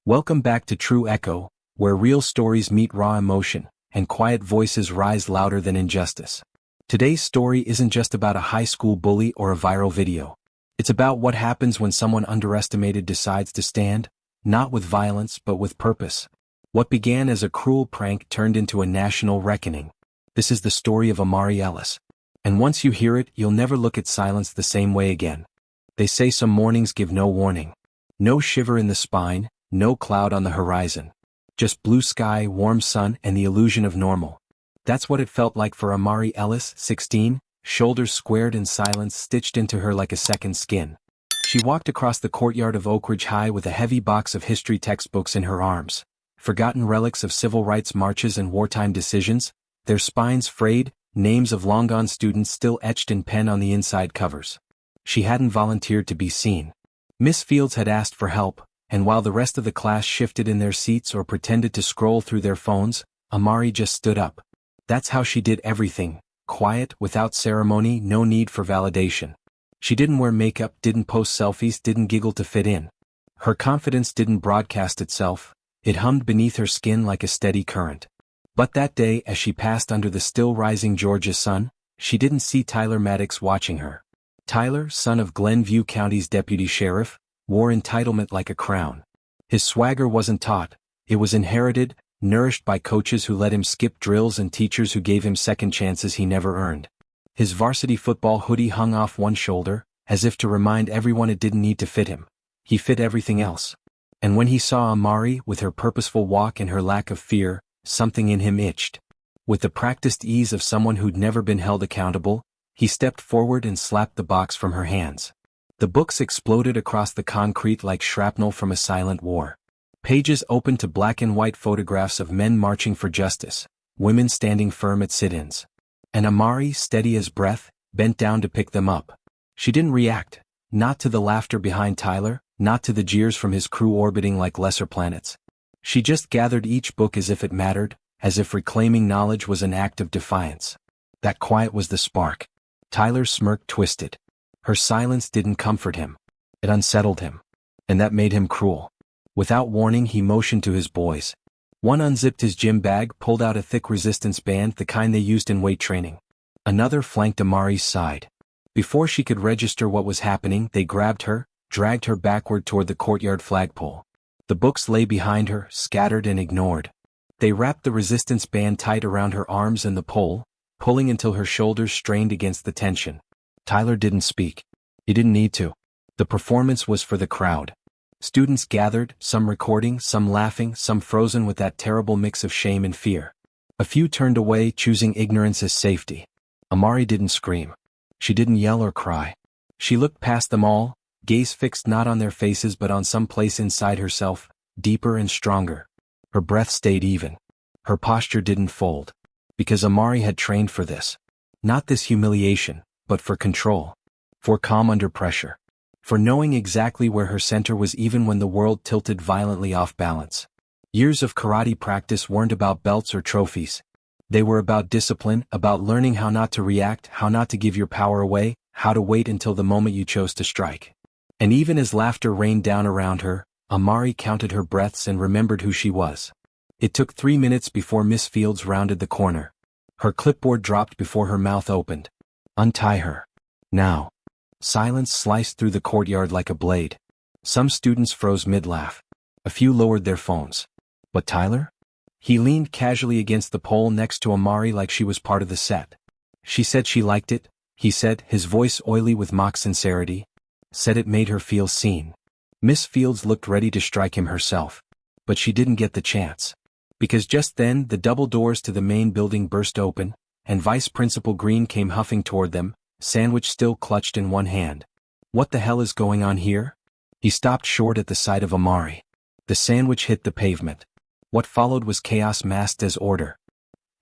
Welcome back to True Echo, where real stories meet raw emotion, and quiet voices rise louder than injustice. Today's story isn't just about a high school bully or a viral video. It's about what happens when someone underestimated decides to stand, not with violence but with purpose. What began as a cruel prank turned into a national reckoning. This is the story of Amari Ellis. And once you hear it, you'll never look at silence the same way again. They say some mornings give no warning. No shiver in the spine, no cloud on the horizon. Just blue sky, warm sun, and the illusion of normal. That's what it felt like for Amari Ellis, 16, shoulders squared and silence stitched into her like a second skin. She walked across the courtyard of Oak Ridge High with a heavy box of history textbooks in her arms. Forgotten relics of civil rights marches and wartime decisions, their spines frayed, names of long-gone students still etched in pen on the inside covers. She hadn't volunteered to be seen. Miss Fields had asked for help, and while the rest of the class shifted in their seats or pretended to scroll through their phones, Amari just stood up. That's how she did everything, quiet, without ceremony, no need for validation. She didn't wear makeup, didn't post selfies, didn't giggle to fit in. Her confidence didn't broadcast itself, it hummed beneath her skin like a steady current. But that day, as she passed under the still-rising Georgia sun, she didn't see Tyler Maddox watching her. Tyler, son of Glenview County's deputy sheriff, wore entitlement like a crown. His swagger wasn't taught, it was inherited, nourished by coaches who let him skip drills and teachers who gave him second chances he never earned. His varsity football hoodie hung off one shoulder, as if to remind everyone it didn't need to fit him. He fit everything else. And when he saw Amari, with her purposeful walk and her lack of fear, something in him itched. With the practiced ease of someone who'd never been held accountable, he stepped forward and slapped the box from her hands. The books exploded across the concrete like shrapnel from a silent war. Pages opened to black and white photographs of men marching for justice, women standing firm at sit-ins. And Amari, steady as breath, bent down to pick them up. She didn't react, not to the laughter behind Tyler, not to the jeers from his crew orbiting like lesser planets. She just gathered each book as if it mattered, as if reclaiming knowledge was an act of defiance. That quiet was the spark. Tyler's smirk twisted. Her silence didn't comfort him. It unsettled him. And that made him cruel. Without warning, he motioned to his boys. One unzipped his gym bag, pulled out a thick resistance band, the kind they used in weight training. Another flanked Amari's side. Before she could register what was happening, they grabbed her, dragged her backward toward the courtyard flagpole. The books lay behind her, scattered and ignored. They wrapped the resistance band tight around her arms and the pole, pulling until her shoulders strained against the tension. Tyler didn't speak. He didn't need to. The performance was for the crowd. Students gathered, some recording, some laughing, some frozen with that terrible mix of shame and fear. A few turned away, choosing ignorance as safety. Amari didn't scream. She didn't yell or cry. She looked past them all, gaze fixed not on their faces but on some place inside herself, deeper and stronger. Her breath stayed even. Her posture didn't fold. Because Amari had trained for this. Not this humiliation, but for control. For calm under pressure. For knowing exactly where her center was even when the world tilted violently off balance. Years of karate practice weren't about belts or trophies. They were about discipline, about learning how not to react, how not to give your power away, how to wait until the moment you chose to strike. And even as laughter rained down around her, Amari counted her breaths and remembered who she was. It took 3 minutes before Miss Fields rounded the corner. Her clipboard dropped before her mouth opened. Untie her. Now. Silence sliced through the courtyard like a blade. Some students froze mid-laugh. A few lowered their phones. But Tyler? He leaned casually against the pole next to Amari like she was part of the set. She said she liked it, he said, his voice oily with mock sincerity. Said it made her feel seen. Miss Fields looked ready to strike him herself. But she didn't get the chance. Because just then the double doors to the main building burst open, and Vice Principal Green came huffing toward them, sandwich still clutched in one hand. What the hell is going on here? He stopped short at the sight of Amari. The sandwich hit the pavement. What followed was chaos masked as order.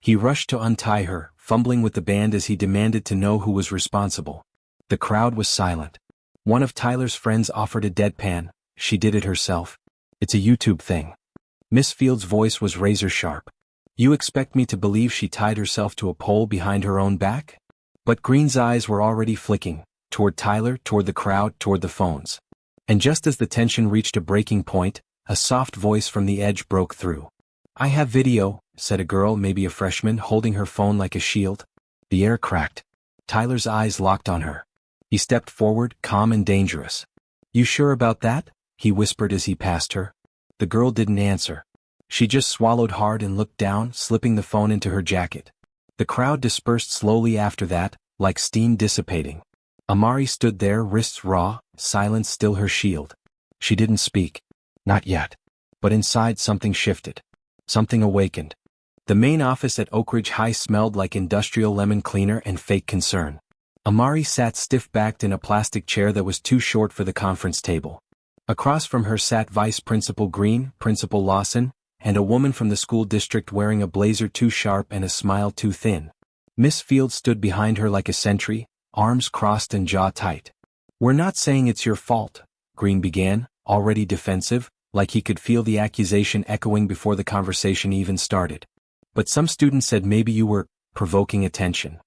He rushed to untie her, fumbling with the band as he demanded to know who was responsible. The crowd was silent. One of Tyler's friends offered a deadpan. She did it herself. It's a YouTube thing. Miss Fields' voice was razor sharp. You expect me to believe she tied herself to a pole behind her own back? But Green's eyes were already flicking, toward Tyler, toward the crowd, toward the phones. And just as the tension reached a breaking point, A soft voice from the edge broke through. "I have video," said a girl, maybe a freshman, holding her phone like a shield. The air cracked. Tyler's eyes locked on her. He stepped forward, calm and dangerous. "You sure about that?" he whispered as he passed her. The girl didn't answer. She just swallowed hard and looked down, slipping the phone into her jacket. The crowd dispersed slowly after that, like steam dissipating. Amari stood there, wrists raw, silence still her shield. She didn't speak. Not yet. But inside something shifted. Something awakened. The main office at Oak Ridge High smelled like industrial lemon cleaner and fake concern. Amari sat stiff-backed in a plastic chair that was too short for the conference table. Across from her sat Vice Principal Green, Principal Lawson, and a woman from the school district wearing a blazer too sharp and a smile too thin. Miss Field stood behind her like a sentry, arms crossed and jaw tight. "We're not saying it's your fault," Green began, already defensive, like he could feel the accusation echoing before the conversation even started. "But some students said maybe you were provoking attention."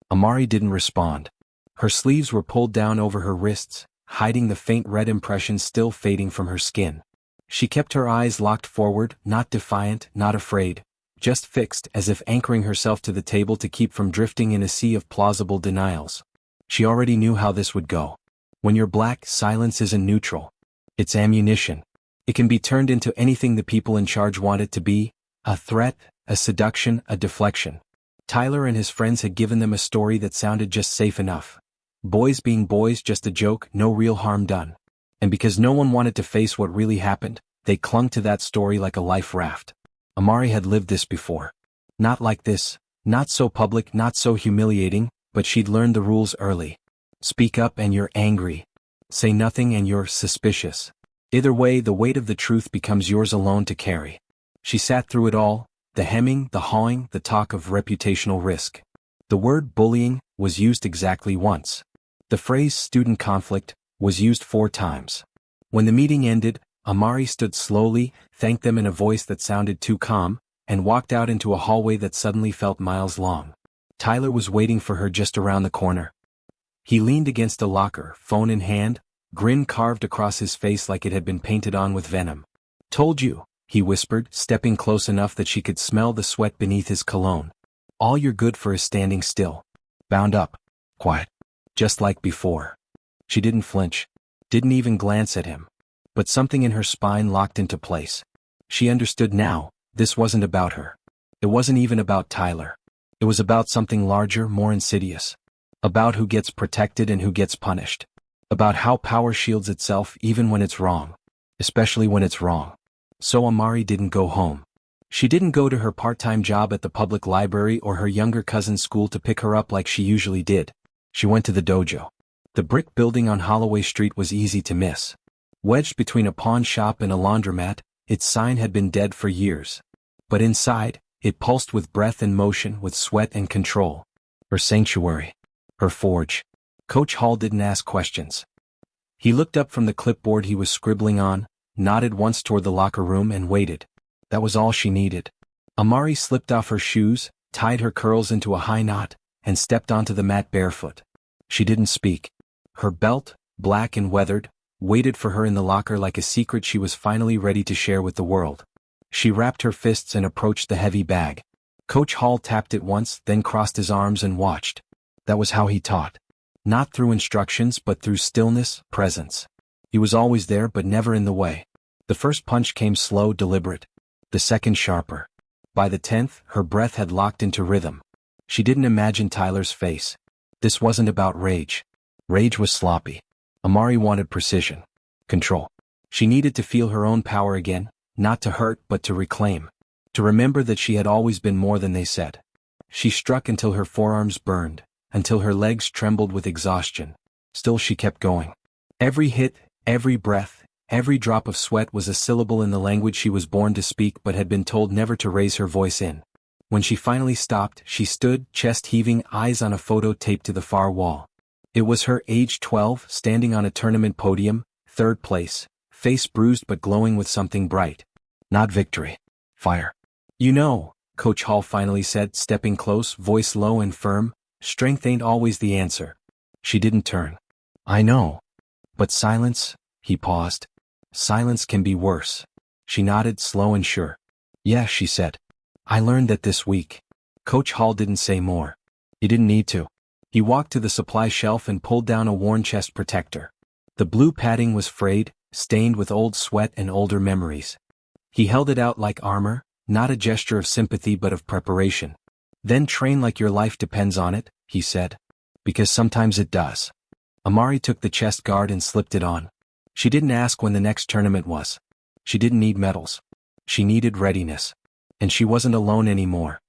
Amari didn't respond. Her sleeves were pulled down over her wrists, hiding the faint red impression still fading from her skin. She kept her eyes locked forward, not defiant, not afraid, just fixed, as if anchoring herself to the table to keep from drifting in a sea of plausible denials. She already knew how this would go. When you're black, silence isn't neutral. It's ammunition. It can be turned into anything the people in charge want it to be: a threat, a seduction, a deflection. Tyler and his friends had given them a story that sounded just safe enough. Boys being boys, just a joke, no real harm done. And because no one wanted to face what really happened, they clung to that story like a life raft. Amari had lived this before. Not like this, not so public, not so humiliating, but she'd learned the rules early. Speak up and you're angry. Say nothing and you're suspicious. Either way, the weight of the truth becomes yours alone to carry. She sat through it all, the hemming, the hawing, the talk of reputational risk. The word bullying was used exactly once. The phrase student conflict was used 4 times. When the meeting ended, Amari stood slowly, thanked them in a voice that sounded too calm, and walked out into a hallway that suddenly felt miles long. Tyler was waiting for her just around the corner. He leaned against a locker, phone in hand, grin carved across his face like it had been painted on with venom. "Told you," he whispered, stepping close enough that she could smell the sweat beneath his cologne. "All you're good for is standing still. Bound up. Quiet. Just like before." She didn't flinch. Didn't even glance at him. But something in her spine locked into place. She understood now, this wasn't about her. It wasn't even about Tyler. It was about something larger, more insidious. About who gets protected and who gets punished. About how power shields itself even when it's wrong. Especially when it's wrong. So Amari didn't go home. She didn't go to her part-time job at the public library or her younger cousin's school to pick her up like she usually did. She went to the dojo. The brick building on Holloway Street was easy to miss. Wedged between a pawn shop and a laundromat, its sign had been dead for years. But inside, it pulsed with breath and motion, with sweat and control. Her sanctuary. Her forge. Coach Hall didn't ask questions. He looked up from the clipboard he was scribbling on, nodded once toward the locker room and waited. That was all she needed. Amari slipped off her shoes, tied her curls into a high knot, and stepped onto the mat barefoot. She didn't speak. Her belt, black and weathered, waited for her in the locker like a secret she was finally ready to share with the world. She wrapped her fists and approached the heavy bag. Coach Hall tapped it once, then crossed his arms and watched. That was how he taught. Not through instructions but through stillness, presence. He was always there but never in the way. The first punch came slow, deliberate. The second sharper. By the 10th, her breath had locked into rhythm. She didn't imagine Tyler's face. This wasn't about rage. Rage was sloppy. Amari wanted precision. Control. She needed to feel her own power again, not to hurt but to reclaim. To remember that she had always been more than they said. She struck until her forearms burned, until her legs trembled with exhaustion. Still she kept going. Every hit, every breath, every drop of sweat was a syllable in the language she was born to speak but had been told never to raise her voice in. When she finally stopped, she stood, chest heaving, eyes on a photo taped to the far wall. It was her, age 12, standing on a tournament podium, 3rd place, face bruised but glowing with something bright. Not victory. Fire. "You know," Coach Hall finally said, stepping close, voice low and firm, "strength ain't always the answer." She didn't turn. "I know. But silence," he paused. "Silence can be worse." She nodded, slow and sure. Yeah, she said. I learned that this week. Coach Hall didn't say more. He didn't need to. He walked to the supply shelf and pulled down a worn chest protector. The blue padding was frayed, stained with old sweat and older memories. He held it out like armor, not a gesture of sympathy but of preparation. Then train like your life depends on it, he said. Because sometimes it does. Amari took the chest guard and slipped it on. She didn't ask when the next tournament was. She didn't need medals. She needed readiness. And she wasn't alone anymore.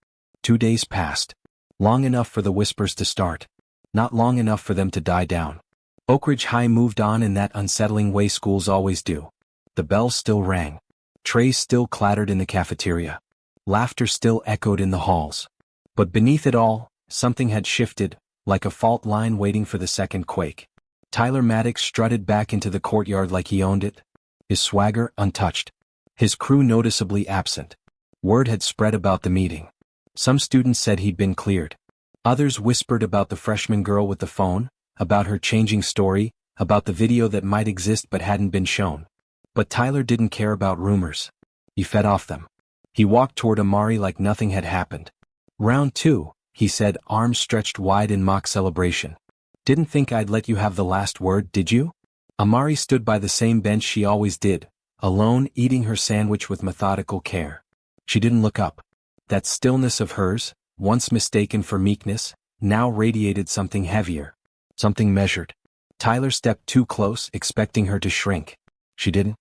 2 days passed. Long enough for the whispers to start. Not long enough for them to die down. Oak Ridge High moved on in that unsettling way schools always do. The bells still rang. Trays still clattered in the cafeteria. Laughter still echoed in the halls. But beneath it all, something had shifted, like a fault line waiting for the second quake. Tyler Maddox strutted back into the courtyard like he owned it. His swagger untouched. His crew noticeably absent. Word had spread about the meeting. Some students said he'd been cleared. Others whispered about the freshman girl with the phone, about her changing story, about the video that might exist but hadn't been shown. But Tyler didn't care about rumors. He fed off them. He walked toward Amari like nothing had happened. Round 2, he said, arms stretched wide in mock celebration. Didn't think I'd let you have the last word, did you? Amari stood by the same bench she always did, alone, eating her sandwich with methodical care. She didn't look up. That stillness of hers, once mistaken for meekness, now radiated something heavier. Something measured. Tyler stepped too close, expecting her to shrink. She didn't.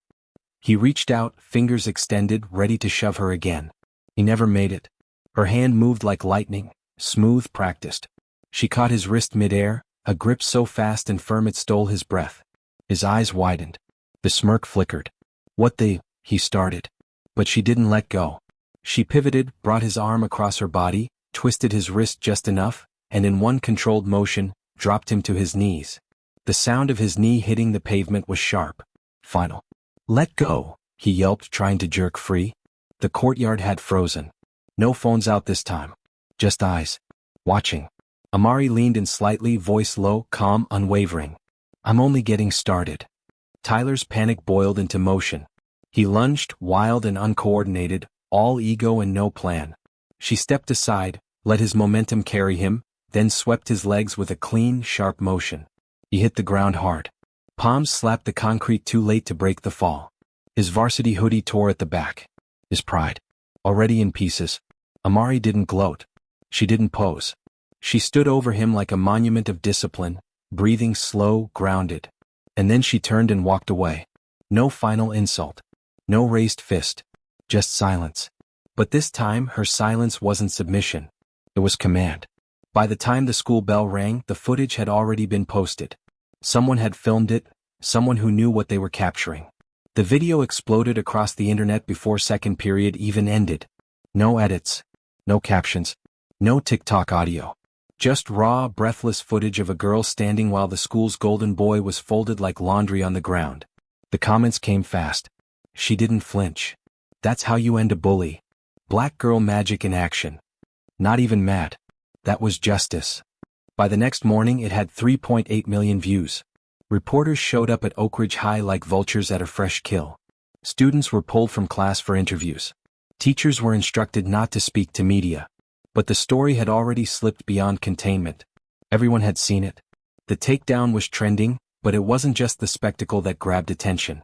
He reached out, fingers extended, ready to shove her again. He never made it. Her hand moved like lightning, smooth, practiced. She caught his wrist midair, a grip so fast and firm it stole his breath. His eyes widened. The smirk flickered. He started. But she didn't let go. She pivoted, brought his arm across her body, twisted his wrist just enough, and in one controlled motion, dropped him to his knees. The sound of his knee hitting the pavement was sharp. Final. Let go, he yelped, trying to jerk free. The courtyard had frozen. No phones out this time. Just eyes. Watching. Amari leaned in slightly, voice low, calm, unwavering. I'm only getting started. Tyler's panic boiled into motion. He lunged, wild and uncoordinated, all ego and no plan. She stepped aside, let his momentum carry him, then swept his legs with a clean, sharp motion. He hit the ground hard. Palms slapped the concrete too late to break the fall. His varsity hoodie tore at the back. His pride. Already in pieces. Amari didn't gloat. She didn't pose. She stood over him like a monument of discipline, breathing slow, grounded. And then she turned and walked away. No final insult. No raised fist. Just silence. But this time her silence wasn't submission. It was command. By the time the school bell rang, the footage had already been posted. Someone had filmed it, someone who knew what they were capturing. The video exploded across the internet before second period even ended. No edits. No captions. No TikTok audio. Just raw, breathless footage of a girl standing while the school's golden boy was folded like laundry on the ground. The comments came fast. She didn't flinch. That's how you end a bully. Black girl magic in action. Not even mad. That was justice. By the next morning it had 3.8 million views. Reporters showed up at Oak Ridge High like vultures at a fresh kill. Students were pulled from class for interviews. Teachers were instructed not to speak to media. But the story had already slipped beyond containment. Everyone had seen it. The takedown was trending, but it wasn't just the spectacle that grabbed attention.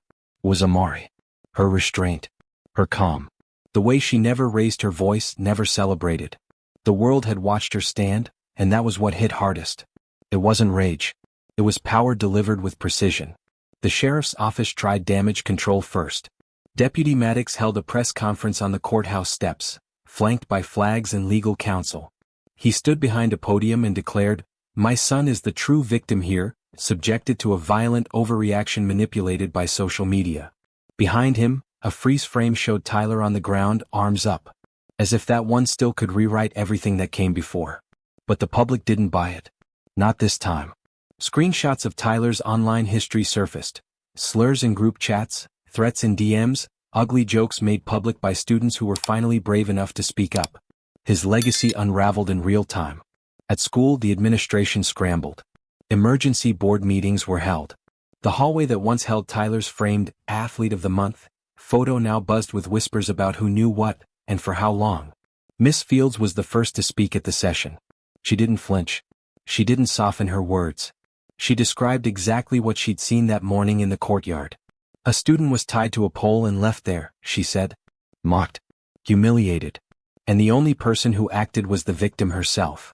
It was Amari. Her restraint. Her calm. The way she never raised her voice, never celebrated. The world had watched her stand, and that was what hit hardest. It wasn't rage. It was power delivered with precision. The sheriff's office tried damage control first. Deputy Maddox held a press conference on the courthouse steps, flanked by flags and legal counsel. He stood behind a podium and declared, "My son is the true victim here, subjected to a violent overreaction manipulated by social media." Behind him, a freeze frame showed Tyler on the ground, arms up. As if that one still could rewrite everything that came before. But the public didn't buy it. Not this time. Screenshots of Tyler's online history surfaced. Slurs in group chats, threats in DMs, ugly jokes made public by students who were finally brave enough to speak up. His legacy unraveled in real time. At school, the administration scrambled. Emergency board meetings were held. The hallway that once held Tyler's framed Athlete of the Month photo now buzzed with whispers about who knew what, and for how long. Miss Fields was the first to speak at the session. She didn't flinch. She didn't soften her words. She described exactly what she'd seen that morning in the courtyard. A student was tied to a pole and left there, she said. Mocked. Humiliated. And the only person who acted was the victim herself.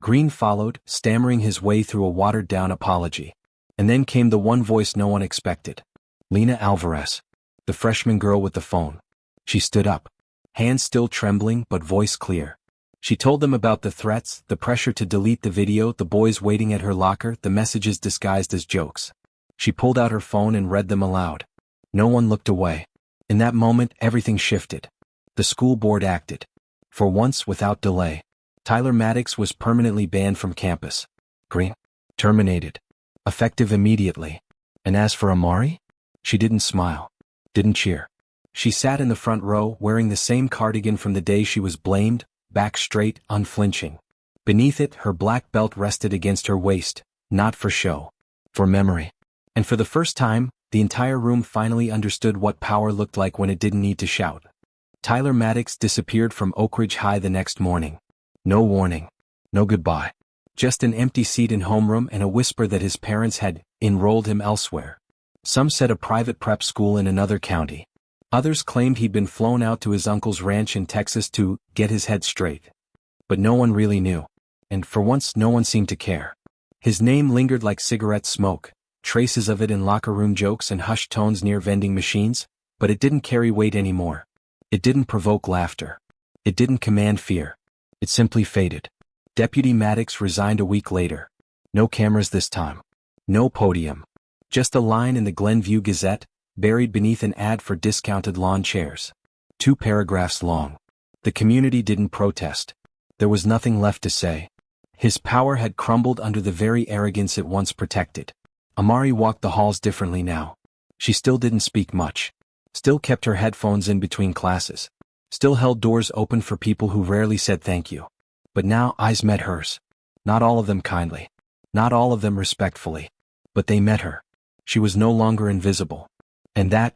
Green followed, stammering his way through a watered-down apology. And then came the one voice no one expected. Lena Alvarez. The freshman girl with the phone. She stood up. Hands still trembling but voice clear. She told them about the threats, the pressure to delete the video, the boys waiting at her locker, the messages disguised as jokes. She pulled out her phone and read them aloud. No one looked away. In that moment, everything shifted. The school board acted. For once, without delay. Tyler Maddox was permanently banned from campus. Green. Terminated. Effective immediately. And as for Amari? She didn't smile. Didn't cheer. She sat in the front row, wearing the same cardigan from the day she was blamed, back straight, unflinching. Beneath it, her black belt rested against her waist, not for show. For memory. And for the first time, the entire room finally understood what power looked like when it didn't need to shout. Tyler Maddox disappeared from Oak Ridge High the next morning. No warning. No goodbye. Just an empty seat in homeroom and a whisper that his parents had enrolled him elsewhere. Some said a private prep school in another county. Others claimed he'd been flown out to his uncle's ranch in Texas to get his head straight. But no one really knew. And for once no one seemed to care. His name lingered like cigarette smoke, traces of it in locker room jokes and hushed tones near vending machines, but it didn't carry weight anymore. It didn't provoke laughter. It didn't command fear. It simply faded. Deputy Maddox resigned a week later. No cameras this time. No podium. Just a line in the Glenview Gazette, buried beneath an ad for discounted lawn chairs. 2 paragraphs long. The community didn't protest. There was nothing left to say. His power had crumbled under the very arrogance it once protected. Amari walked the halls differently now. She still didn't speak much. Still kept her headphones in between classes. Still held doors open for people who rarely said thank you. But now eyes met hers. Not all of them kindly. Not all of them respectfully. But they met her. She was no longer invisible. And that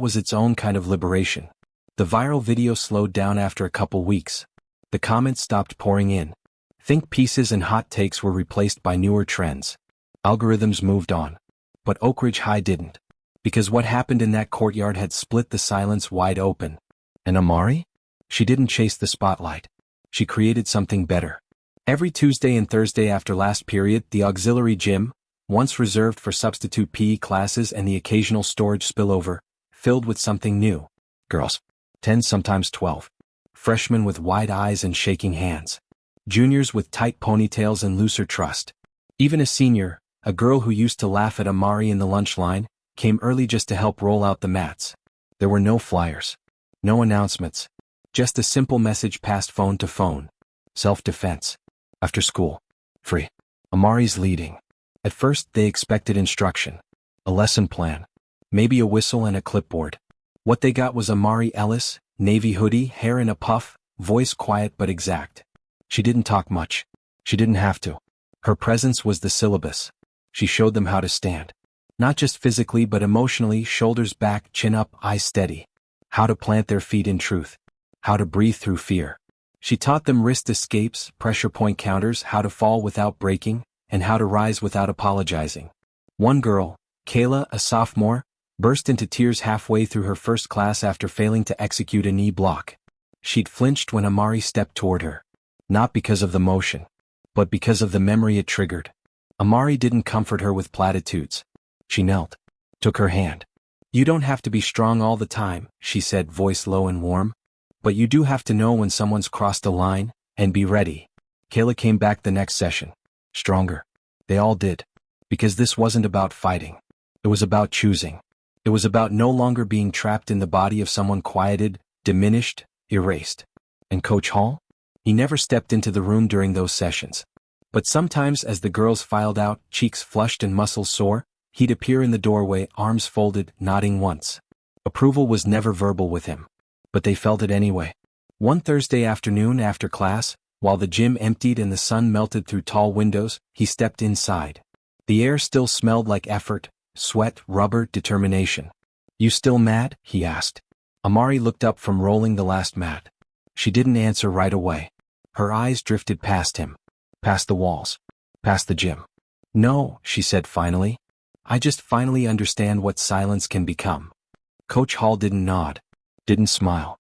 was its own kind of liberation. The viral video slowed down after a couple weeks. The comments stopped pouring in. Think pieces and hot takes were replaced by newer trends. Algorithms moved on. But Oak Ridge High didn't. Because what happened in that courtyard had split the silence wide open. And Amari? She didn't chase the spotlight. She created something better. Every Tuesday and Thursday after last period, the auxiliary gym, once reserved for substitute PE classes and the occasional storage spillover, filled with something new. Girls. 10, sometimes 12. Freshmen with wide eyes and shaking hands. Juniors with tight ponytails and looser trust. Even a senior, a girl who used to laugh at Amari in the lunch line, came early just to help roll out the mats. There were no flyers. No announcements. Just a simple message passed phone to phone. Self-defense. After school. Free. Amari's leading. At first, they expected instruction. A lesson plan. Maybe a whistle and a clipboard. What they got was Amari Ellis, navy hoodie, hair in a puff, voice quiet but exact. She didn't talk much. She didn't have to. Her presence was the syllabus. She showed them how to stand. Not just physically but emotionally, shoulders back, chin up, eyes steady. How to plant their feet in truth. How to breathe through fear. She taught them wrist escapes, pressure point counters, how to fall without breaking, and how to rise without apologizing. One girl, Kayla, a sophomore, burst into tears halfway through her first class after failing to execute a knee block. She'd flinched when Amari stepped toward her. Not because of the motion, but because of the memory it triggered. Amari didn't comfort her with platitudes. She knelt, took her hand. You don't have to be strong all the time, she said, voice low and warm. But you do have to know when someone's crossed a line, and be ready. Kayla came back the next session. Stronger. They all did. Because this wasn't about fighting. It was about choosing. It was about no longer being trapped in the body of someone quieted, diminished, erased. And Coach Hall? He never stepped into the room during those sessions. But sometimes as the girls filed out, cheeks flushed and muscles sore, he'd appear in the doorway, arms folded, nodding once. Approval was never verbal with him. But they felt it anyway. One Thursday afternoon after class, while the gym emptied and the sun melted through tall windows, he stepped inside. The air still smelled like effort, sweat, rubber, determination. You still mad? He asked. Amari looked up from rolling the last mat. She didn't answer right away. Her eyes drifted past him. Past the walls. Past the gym. No, she said finally. I just finally understand what silence can become. Coach Hall didn't nod. Didn't smile.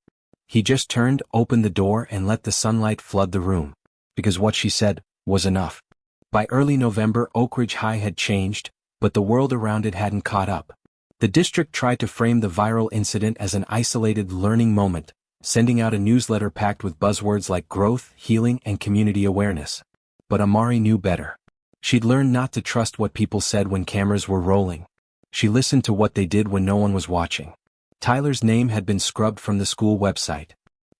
He just turned, opened the door and let the sunlight flood the room. Because what she said was enough. By early November, Oak Ridge High had changed, but the world around it hadn't caught up. The district tried to frame the viral incident as an isolated learning moment, sending out a newsletter packed with buzzwords like growth, healing, and community awareness. But Amari knew better. She'd learned not to trust what people said when cameras were rolling. She listened to what they did when no one was watching. Tyler's name had been scrubbed from the school website.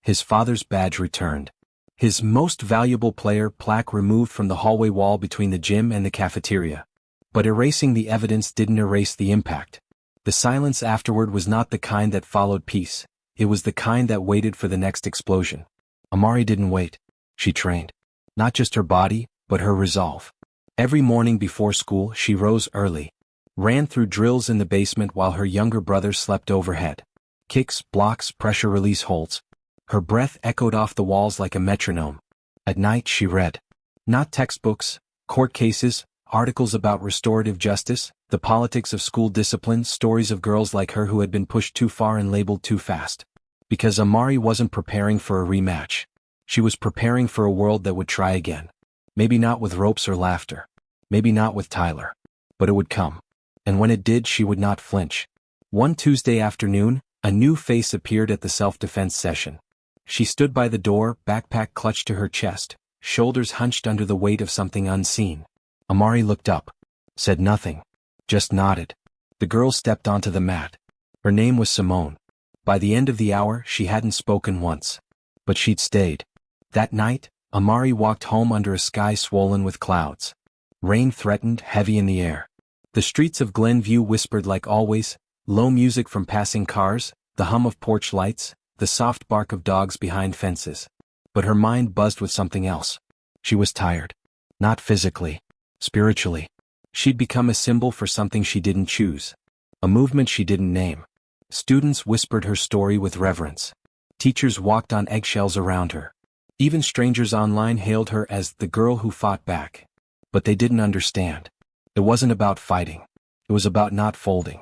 His father's badge returned. His most valuable player plaque removed from the hallway wall between the gym and the cafeteria. But erasing the evidence didn't erase the impact. The silence afterward was not the kind that followed peace. It was the kind that waited for the next explosion. Amari didn't wait. She trained. Not just her body, but her resolve. Every morning before school, she rose early. Ran through drills in the basement while her younger brother slept overhead. Kicks, blocks, pressure release holds. Her breath echoed off the walls like a metronome. At night she read. Not textbooks, court cases, articles about restorative justice, the politics of school discipline, stories of girls like her who had been pushed too far and labeled too fast. Because Amari wasn't preparing for a rematch. She was preparing for a world that would try again. Maybe not with ropes or laughter. Maybe not with Tyler. But it would come. And when it did, she would not flinch. One Tuesday afternoon, a new face appeared at the self-defense session. She stood by the door, backpack clutched to her chest, shoulders hunched under the weight of something unseen. Amari looked up. Said nothing. Just nodded. The girl stepped onto the mat. Her name was Simone. By the end of the hour, she hadn't spoken once. But she'd stayed. That night, Amari walked home under a sky swollen with clouds. Rain threatened, heavy in the air. The streets of Glenview whispered like always, low music from passing cars, the hum of porch lights, the soft bark of dogs behind fences. But her mind buzzed with something else. She was tired. Not physically. Spiritually. She'd become a symbol for something she didn't choose. A movement she didn't name. Students whispered her story with reverence. Teachers walked on eggshells around her. Even strangers online hailed her as the girl who fought back. But they didn't understand. It wasn't about fighting. It was about not folding.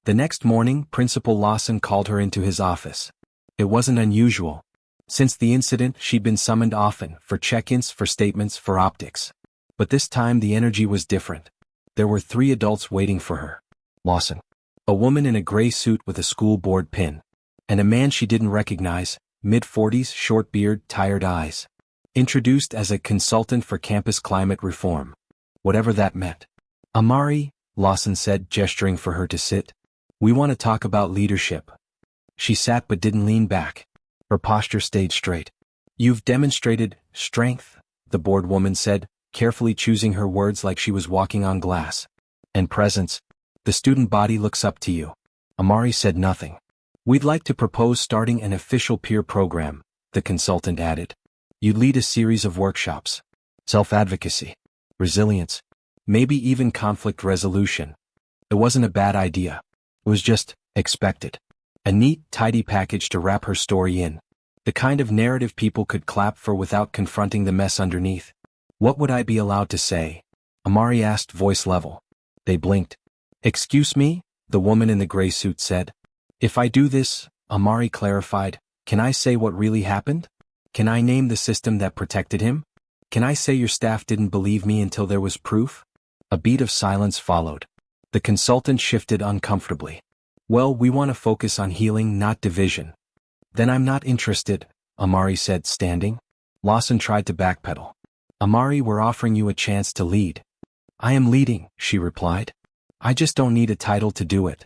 The next morning, Principal Lawson called her into his office. It wasn't unusual. Since the incident, she'd been summoned often, for check-ins, for statements, for optics. But this time the energy was different. There were 3 adults waiting for her. Lawson. A woman in a gray suit with a school board pin. And a man she didn't recognize, mid-40s, short beard, tired eyes. Introduced as a consultant for campus climate reform. Whatever that meant. Amari, Lawson said, gesturing for her to sit. We want to talk about leadership. She sat but didn't lean back. Her posture stayed straight. You've demonstrated strength, the board woman said, carefully choosing her words like she was walking on glass. And presence. The student body looks up to you. Amari said nothing. We'd like to propose starting an official peer program, the consultant added. You'd lead a series of workshops. Self-advocacy. Resilience. Maybe even conflict resolution. It wasn't a bad idea. It was just expected. A neat, tidy package to wrap her story in. The kind of narrative people could clap for without confronting the mess underneath. What would I be allowed to say? Amari asked, voice level. They blinked. Excuse me, the woman in the gray suit said. If I do this, Amari clarified, can I say what really happened? Can I name the system that protected him? Can I say your staff didn't believe me until there was proof? A beat of silence followed. The consultant shifted uncomfortably. Well, we want to focus on healing, not division. Then I'm not interested, Amari said, standing. Lawson tried to backpedal. Amari, we're offering you a chance to lead. I am leading, she replied. I just don't need a title to do it.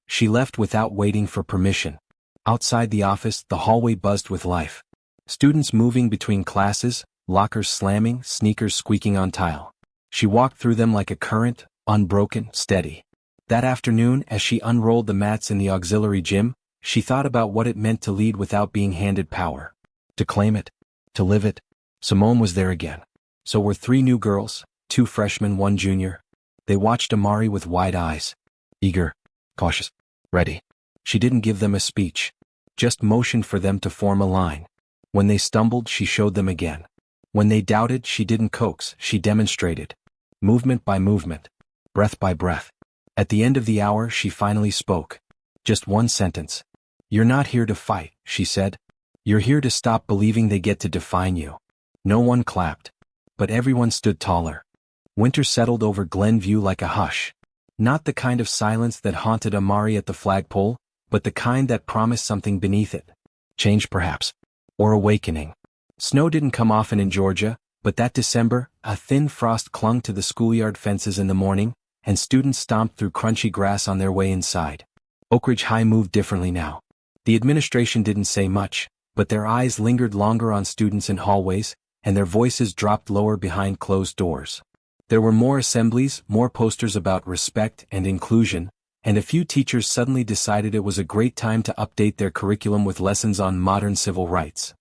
She left without waiting for permission. Outside the office, the hallway buzzed with life. Students moving between classes, lockers slamming, sneakers squeaking on tile. She walked through them like a current, unbroken, steady. That afternoon, as she unrolled the mats in the auxiliary gym, she thought about what it meant to lead without being handed power. To claim it. To live it. Simone was there again. So were 3 new girls, 2 freshmen, 1 junior. They watched Amari with wide eyes. Eager. Cautious. Ready. She didn't give them a speech. just motioned for them to form a line. When they stumbled, she showed them again. When they doubted, she didn't coax, she demonstrated. Movement by movement. Breath by breath. At the end of the hour, she finally spoke. Just one sentence. "You're not here to fight," she said. "You're here to stop believing they get to define you." No one clapped. But everyone stood taller. Winter settled over Glenview like a hush. Not the kind of silence that haunted Amari at the flagpole, but the kind that promised something beneath it. Change perhaps. Or awakening. Snow didn't come often in Georgia, but that December, a thin frost clung to the schoolyard fences in the morning, and students stomped through crunchy grass on their way inside. Oak Ridge High moved differently now. The administration didn't say much, but their eyes lingered longer on students in hallways, and their voices dropped lower behind closed doors. There were more assemblies, more posters about respect and inclusion, and a few teachers suddenly decided it was a great time to update their curriculum with lessons on modern civil rights.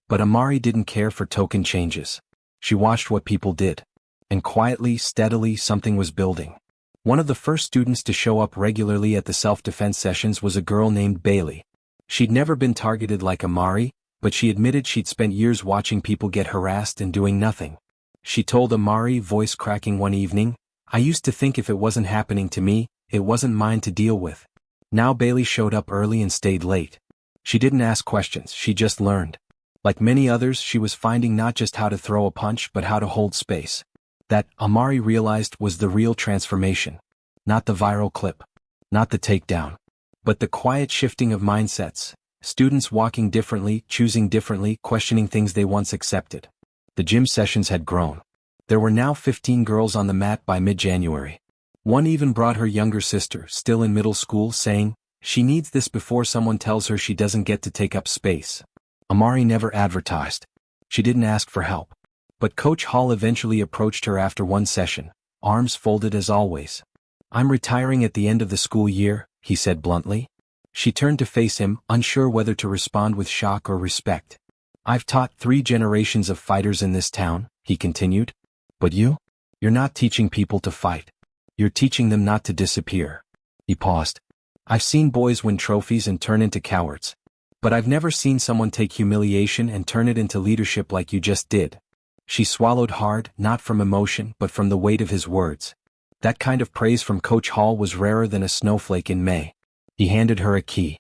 But Amari didn't care for token changes. She watched what people did. And quietly, steadily, something was building. One of the first students to show up regularly at the self-defense sessions was a girl named Bailey. She'd never been targeted like Amari, but she admitted she'd spent years watching people get harassed and doing nothing. She told Amari, voice cracking one evening, "I used to think if it wasn't happening to me, it wasn't mine to deal with." Now Bailey showed up early and stayed late. She didn't ask questions, she just learned. Like many others, she was finding not just how to throw a punch but how to hold space. That, Amari realized, was the real transformation. Not the viral clip. Not the takedown. But the quiet shifting of mindsets. Students walking differently, choosing differently, questioning things they once accepted. The gym sessions had grown. There were now 15 girls on the mat by mid-January. One even brought her younger sister, still in middle school, saying, "She needs this before someone tells her she doesn't get to take up space." Amari never advertised. She didn't ask for help. But Coach Hall eventually approached her after one session, arms folded as always. "I'm retiring at the end of the school year," he said bluntly. She turned to face him, unsure whether to respond with shock or respect. "I've taught 3 generations of fighters in this town," he continued. "But you're not teaching people to fight. You're teaching them not to disappear." He paused. "I've seen boys win trophies and turn into cowards. But I've never seen someone take humiliation and turn it into leadership like you just did." She swallowed hard, not from emotion but from the weight of his words. That kind of praise from Coach Hall was rarer than a snowflake in May. He handed her a key.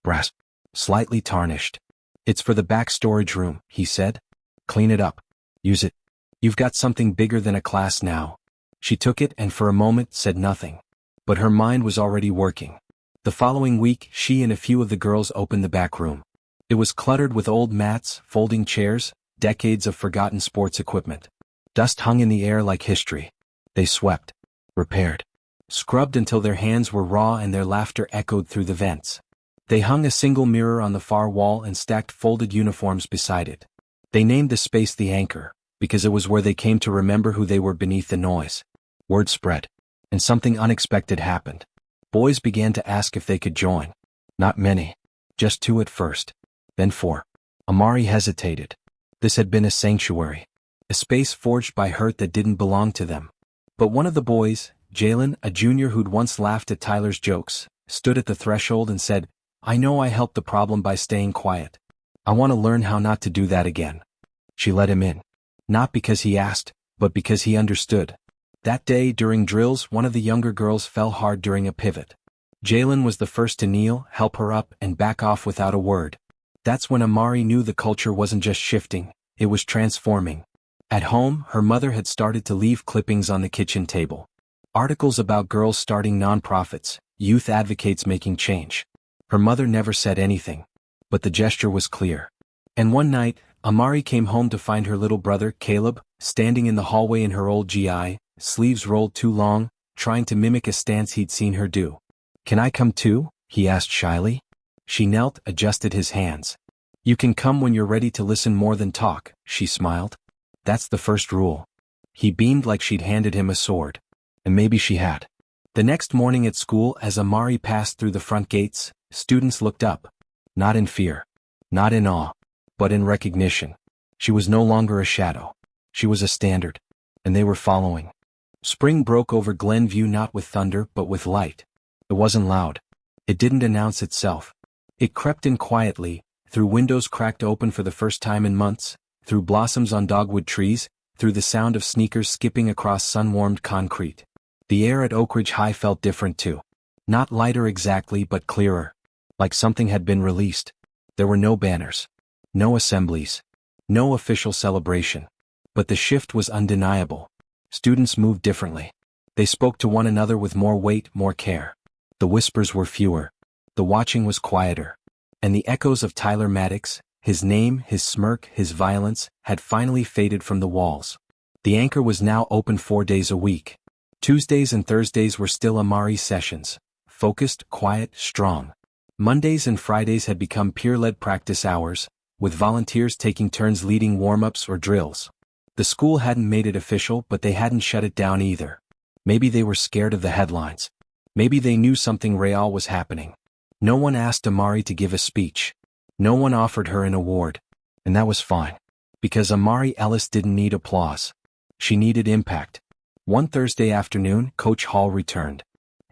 Brass. Slightly tarnished. "It's for the back storage room," he said. "Clean it up. Use it. You've got something bigger than a class now." She took it and for a moment said nothing. But her mind was already working. The following week, she and a few of the girls opened the back room. It was cluttered with old mats, folding chairs, decades of forgotten sports equipment. Dust hung in the air like history. They swept, repaired, scrubbed until their hands were raw and their laughter echoed through the vents. They hung a single mirror on the far wall and stacked folded uniforms beside it. They named the space the Anchor, because it was where they came to remember who they were beneath the noise. Word spread, and something unexpected happened. Boys began to ask if they could join. Not many. Just 2 at first. Then 4. Amari hesitated. This had been a sanctuary. A space forged by hurt that didn't belong to them. But one of the boys, Jalen, a junior who'd once laughed at Tyler's jokes, stood at the threshold and said, "I know I helped the problem by staying quiet. I want to learn how not to do that again." She let him in. Not because he asked, but because he understood. That day, during drills, one of the younger girls fell hard during a pivot. Jalen was the first to kneel, help her up, and back off without a word. That's when Amari knew the culture wasn't just shifting, it was transforming. At home, her mother had started to leave clippings on the kitchen table. Articles about girls starting nonprofits, youth advocates making change. Her mother never said anything. But the gesture was clear. And one night, Amari came home to find her little brother, Caleb, standing in the hallway in her old GI, sleeves rolled too long, trying to mimic a stance he'd seen her do. "Can I come too?" he asked shyly. She knelt, adjusted his hands. "You can come when you're ready to listen more than talk," she smiled. "That's the first rule." He beamed like she'd handed him a sword. And maybe she had. The next morning at school, as Amari passed through the front gates, students looked up. Not in fear. Not in awe. But in recognition. She was no longer a shadow. She was a standard. And they were following. Spring broke over Glenview not with thunder but with light. It wasn't loud. It didn't announce itself. It crept in quietly, through windows cracked open for the first time in months, through blossoms on dogwood trees, through the sound of sneakers skipping across sun-warmed concrete. The air at Oak Ridge High felt different too. Not lighter exactly but clearer. Like something had been released. There were no banners. No assemblies. No official celebration. But the shift was undeniable. Students moved differently. They spoke to one another with more weight, more care. The whispers were fewer. The watching was quieter. And the echoes of Tyler Maddox, his name, his smirk, his violence, had finally faded from the walls. The anchor was now open 4 days a week. Tuesdays and Thursdays were still Amari sessions. Focused, quiet, strong. Mondays and Fridays had become peer-led practice hours, with volunteers taking turns leading warm-ups or drills. The school hadn't made it official, but they hadn't shut it down either. Maybe they were scared of the headlines. Maybe they knew something real was happening. No one asked Amari to give a speech. No one offered her an award. And that was fine. Because Amari Ellis didn't need applause. She needed impact. One Thursday afternoon, Coach Hall returned.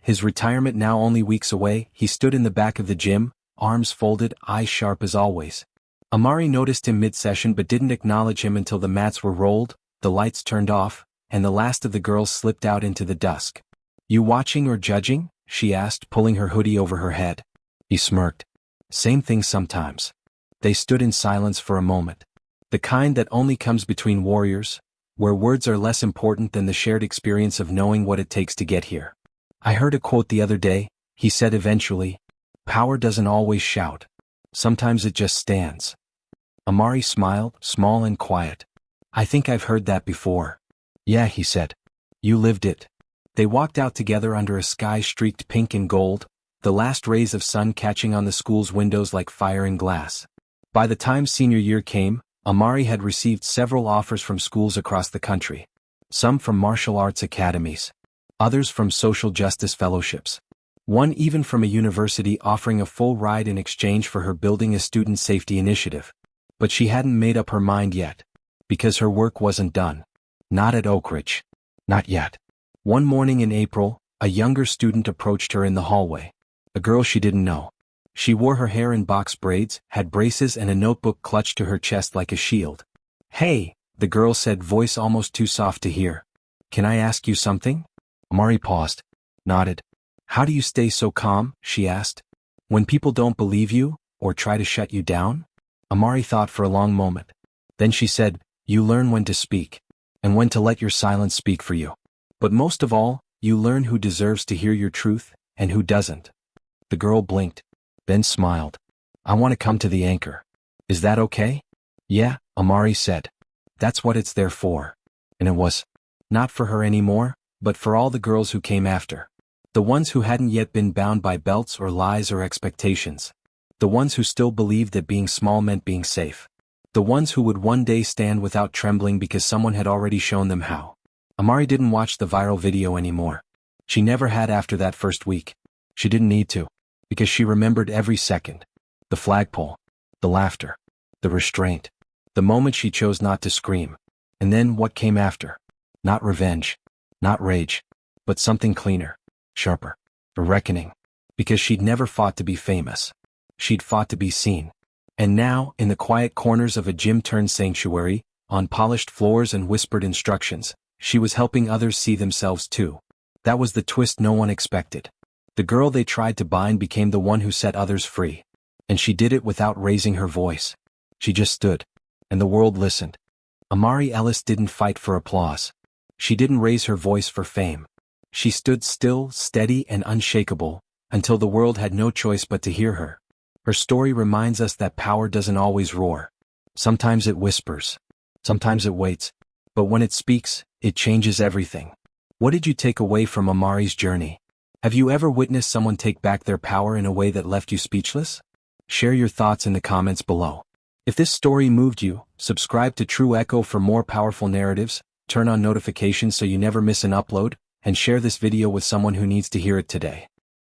His retirement now only weeks away, he stood in the back of the gym, arms folded, eyes sharp as always. Amari noticed him mid-session but didn't acknowledge him until the mats were rolled, the lights turned off, and the last of the girls slipped out into the dusk. "You watching or judging?" she asked, pulling her hoodie over her head. He smirked. "Same thing sometimes." They stood in silence for a moment. The kind that only comes between warriors, where words are less important than the shared experience of knowing what it takes to get here. "I heard a quote the other day," he said eventually. "Power doesn't always shout. Sometimes it just stands." Amari smiled, small and quiet. "I think I've heard that before." "Yeah," he said. "You lived it." They walked out together under a sky streaked pink and gold, the last rays of sun catching on the school's windows like fire in glass. By the time senior year came, Amari had received several offers from schools across the country. Some from martial arts academies. Others from social justice fellowships. One even from a university offering a full ride in exchange for her building a student safety initiative. But she hadn't made up her mind yet. Because her work wasn't done. Not at Oak Ridge. Not yet. One morning in April, a younger student approached her in the hallway. A girl she didn't know. She wore her hair in box braids, had braces and a notebook clutched to her chest like a shield. "Hey," the girl said, voice almost too soft to hear. "Can I ask you something?" Amari paused. Nodded. "How do you stay so calm?" she asked. "When people don't believe you, or try to shut you down?" Amari thought for a long moment. Then she said, "You learn when to speak. And when to let your silence speak for you. But most of all, you learn who deserves to hear your truth, and who doesn't." The girl blinked. Then smiled. "I want to come to the anchor. Is that okay?" "Yeah," Amari said. "That's what it's there for." And it was. Not for her anymore, but for all the girls who came after. The ones who hadn't yet been bound by belts or lies or expectations. The ones who still believed that being small meant being safe. The ones who would one day stand without trembling because someone had already shown them how. Amari didn't watch the viral video anymore. She never had after that first week. She didn't need to. Because she remembered every second. The flagpole. The laughter. The restraint. The moment she chose not to scream. And then what came after? Not revenge. Not rage. But something cleaner. Sharper. A reckoning. Because she'd never fought to be famous. She'd fought to be seen. And now, in the quiet corners of a gym-turned-sanctuary, on polished floors and whispered instructions, she was helping others see themselves too. That was the twist no one expected. The girl they tried to bind became the one who set others free. And she did it without raising her voice. She just stood. And the world listened. Amari Ellis didn't fight for applause. She didn't raise her voice for fame. She stood still, steady and unshakable, until the world had no choice but to hear her. Her story reminds us that power doesn't always roar. Sometimes it whispers. Sometimes it waits. But when it speaks, it changes everything. What did you take away from Amari's journey? Have you ever witnessed someone take back their power in a way that left you speechless? Share your thoughts in the comments below. If this story moved you, subscribe to True Echo for more powerful narratives, turn on notifications so you never miss an upload, and share this video with someone who needs to hear it today.